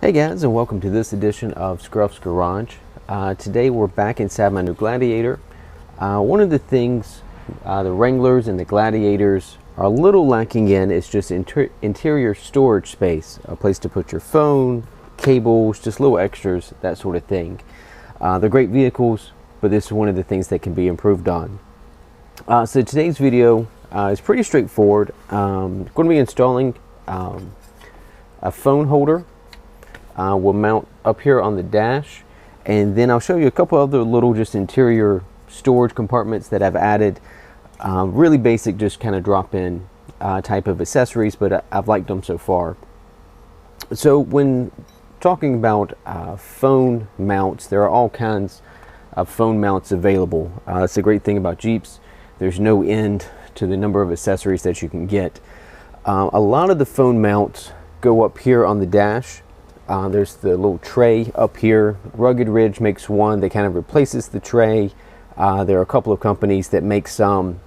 Hey guys, and welcome to this edition of Scruff's Garage. Today we're back inside my new Gladiator. One of the things the Wranglers and the Gladiators are a little lacking in is just interior storage space, a place to put your phone, cables, just little extras, that sort of thing. They're great vehicles, but this is one of the things that can be improved on. So today's video is pretty straightforward. I'm going to be installing a phone holder. Will mount up here on the dash, and then I'll show you a couple other little just interior storage compartments that I've added. Really basic, just kind of drop-in type of accessories, but I've liked them so far. So when talking about phone mounts, there are all kinds of phone mounts available. That's the great thing about Jeeps. There's no end to the number of accessories that you can get. A lot of the phone mounts go up here on the dash. There's the little tray up here. Rugged Ridge makes one that kind of replaces the tray. There are a couple of companies that make some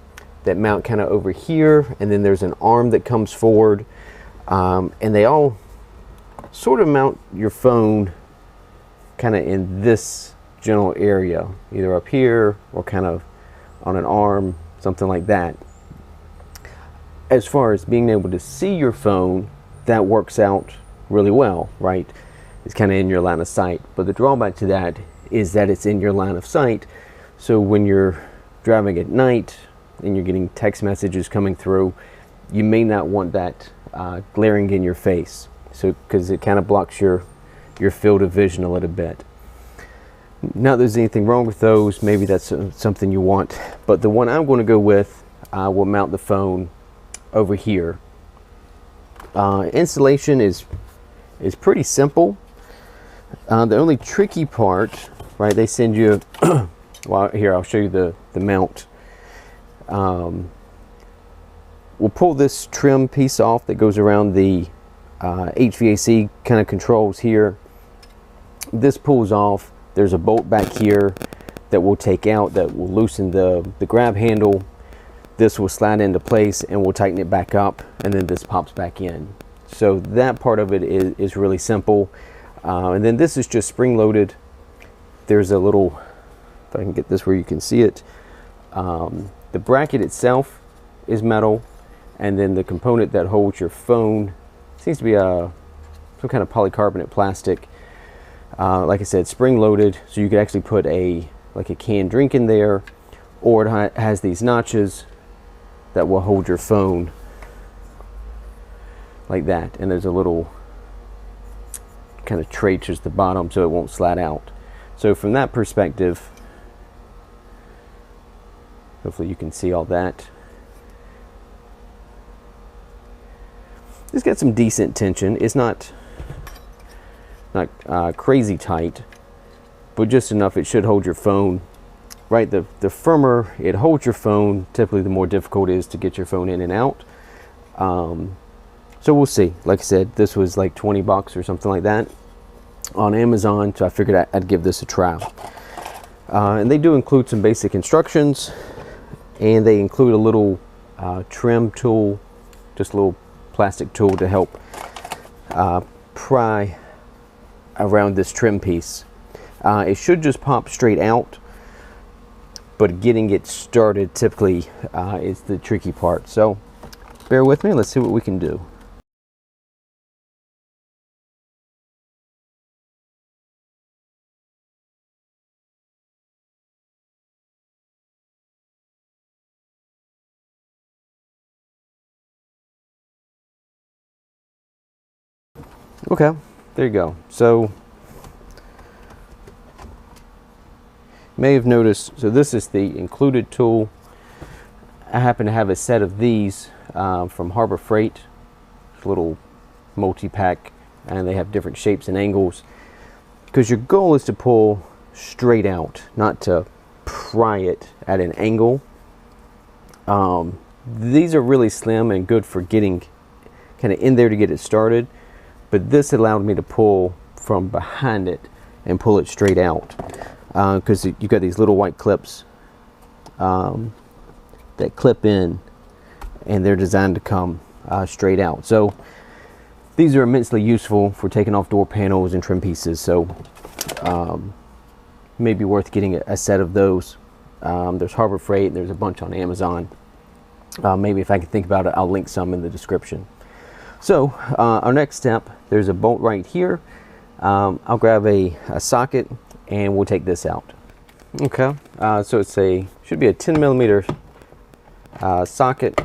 that mount kind of over here, and then there's an arm that comes forward, and they all sort of mount your phone kind of in this general area, either up here or kind of on an arm, something like that. As far as being able to see your phone, that works out really well, right? It's kind of in your line of sight, but the drawback to that is that it's in your line of sight. So when you're driving at night and you're getting text messages coming through, you may not want that glaring in your face, so because it kind of blocks your field of vision a little bit. Not that there's anything wrong with those, maybe that's something you want, but the one I'm going to go with will mount the phone over here. Installation is pretty simple. The only tricky part, right, they send you well, here I'll show you the mount. We'll pull this trim piece off that goes around the HVAC kind of controls here. This pulls off. There's a bolt back here that we'll take out that will loosen the grab handle. This will slide into place and we'll tighten it back up, and then this pops back in. So that part of it is really simple. And then this is just spring loaded. There's a little, if I can get this where you can see it, the bracket itself is metal, and then the component that holds your phone seems to be some kind of polycarbonate plastic. Like I said, spring loaded, so you could actually put like a canned drink in there, or it has these notches that will hold your phone like that, and there's a little kind of tray to the bottom so it won't slide out. So from that perspective, hopefully you can see all that. It's got some decent tension. It's not crazy tight, but just enough it should hold your phone. Right, the firmer it holds your phone, typically the more difficult it is to get your phone in and out. So we'll see. Like I said, this was like 20 bucks or something like that on Amazon, so I figured I'd give this a try. And they do include some basic instructions, and they include a little trim tool, just a little plastic tool to help pry around this trim piece. It should just pop straight out, but getting it started typically is the tricky part. So bear with me, let's see what we can do. Okay, there you go. So you may have noticed, so this is the included tool. I happen to have a set of these from Harbor Freight, little multi-pack, and they have different shapes and angles, because your goal is to pull straight out, not to pry it at an angle. These are really slim and good for getting kind of in there to get it started, but this allowed me to pull from behind it and pull it straight out, because you've got these little white clips that clip in, and they're designed to come straight out. So these are immensely useful for taking off door panels and trim pieces, so maybe worth getting a set of those. There's Harbor Freight, and there's a bunch on Amazon. Maybe if I can think about it, I'll link some in the description. So our next step, there's a bolt right here. I'll grab a socket and we'll take this out. Okay, so it's should be a 10 millimeter socket.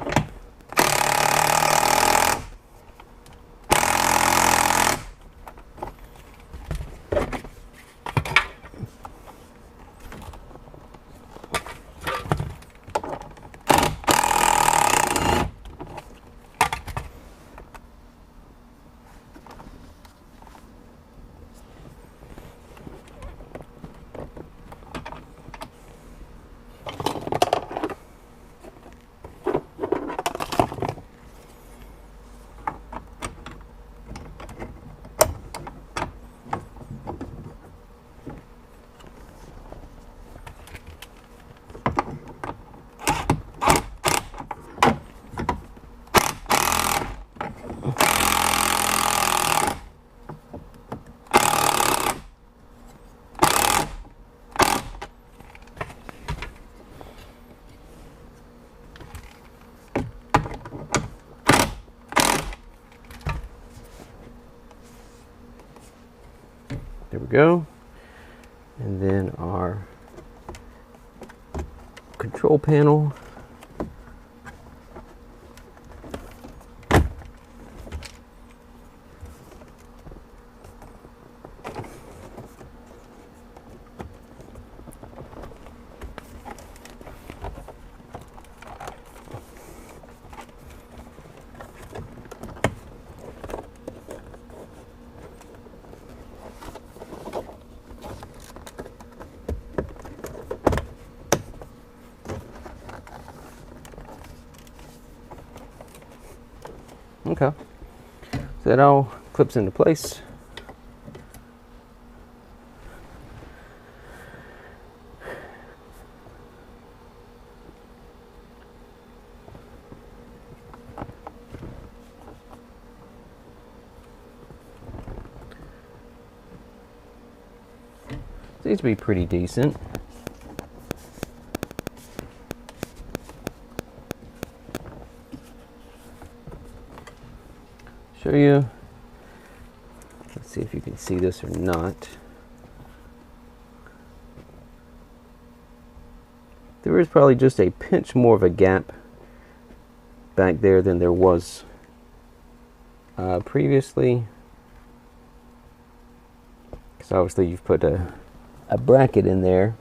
There we go. And then our control panel. Okay, so that all clips into place. Seems to be pretty decent. Show you. Let's see if you can see this or not. There is probably just a pinch more of a gap back there than there was previously. Because obviously you've put a bracket in there.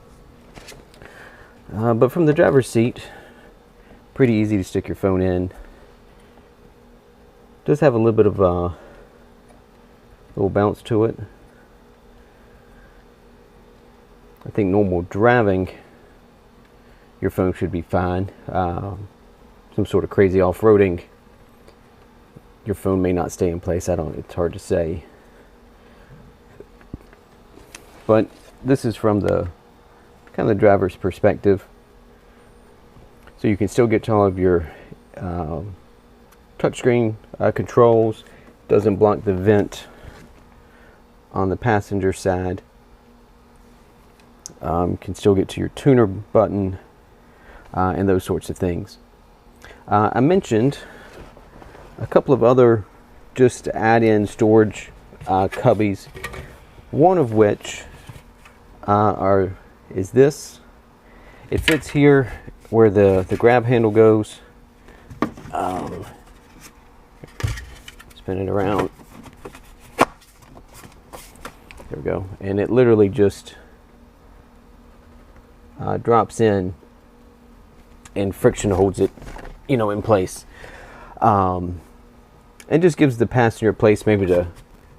But from the driver's seat, pretty easy to stick your phone in. Does have a little bit of a little bounce to it. I think normal driving, your phone should be fine. Some sort of crazy off-roading, your phone may not stay in place. It's hard to say. But this is from the kind of the driver's perspective. So you can still get to all of your touchscreen controls. Doesn't block the vent on the passenger side. Can still get to your tuner button and those sorts of things. I mentioned a couple of other just add-in storage cubbies, one of which is this. It fits here where the grab handle goes. Spin it around. There we go. And it literally just drops in, and friction holds it, in place. And just gives the passenger a place maybe to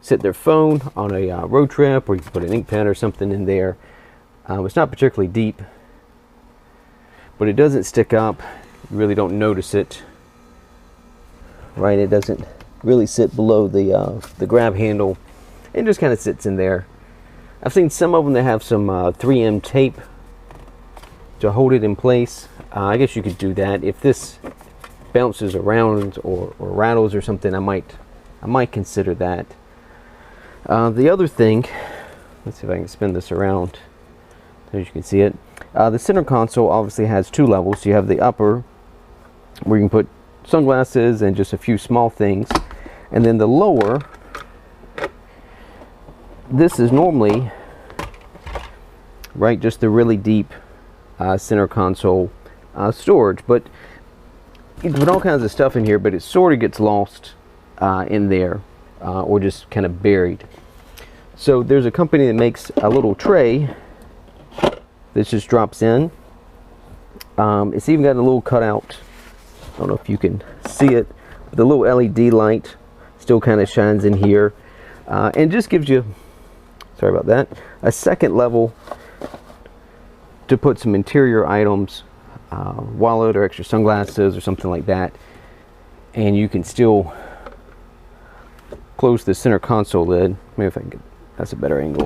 sit their phone on a road trip, or you can put an ink pen or something in there. It's not particularly deep, but it doesn't stick up. You really don't notice it. Right? It doesn't really sit below the grab handle. It just kind of sits in there. I've seen some of them that have some 3M tape to hold it in place. I guess you could do that. If this bounces around or rattles or something, I might I might consider that. The other thing, let's see if I can spin this around so you can see it. The center console obviously has two levels. You have the upper, where you can put sunglasses and just a few small things, and then the lower, this is normally right, just the really deep center console storage, but you can put all kinds of stuff in here, but it sort of gets lost in there, or just kind of buried. So there's a company that makes a little tray that just drops in. It's even got a little cutout, I don't know if you can see it, but the little LED light still kind of shines in here, and just gives you, sorry about that, a second level to put some interior items, wallet or extra sunglasses or something like that, and you can still close the center console lid. Maybe if I can get, that's a better angle.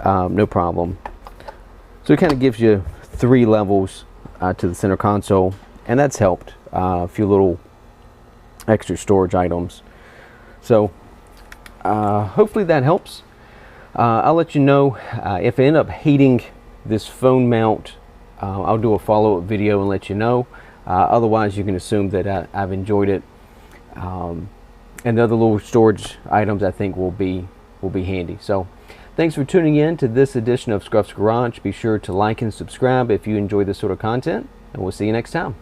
No problem. So it kind of gives you 3 levels to the center console, and that's helped a few little extra storage items. So hopefully that helps. I'll let you know if I end up hating this phone mount. I'll do a follow-up video and let you know. Otherwise, you can assume that I've enjoyed it. And the other little storage items I think will be handy. So thanks for tuning in to this edition of Scruff's Garage. Be sure to like and subscribe if you enjoy this sort of content, and we'll see you next time.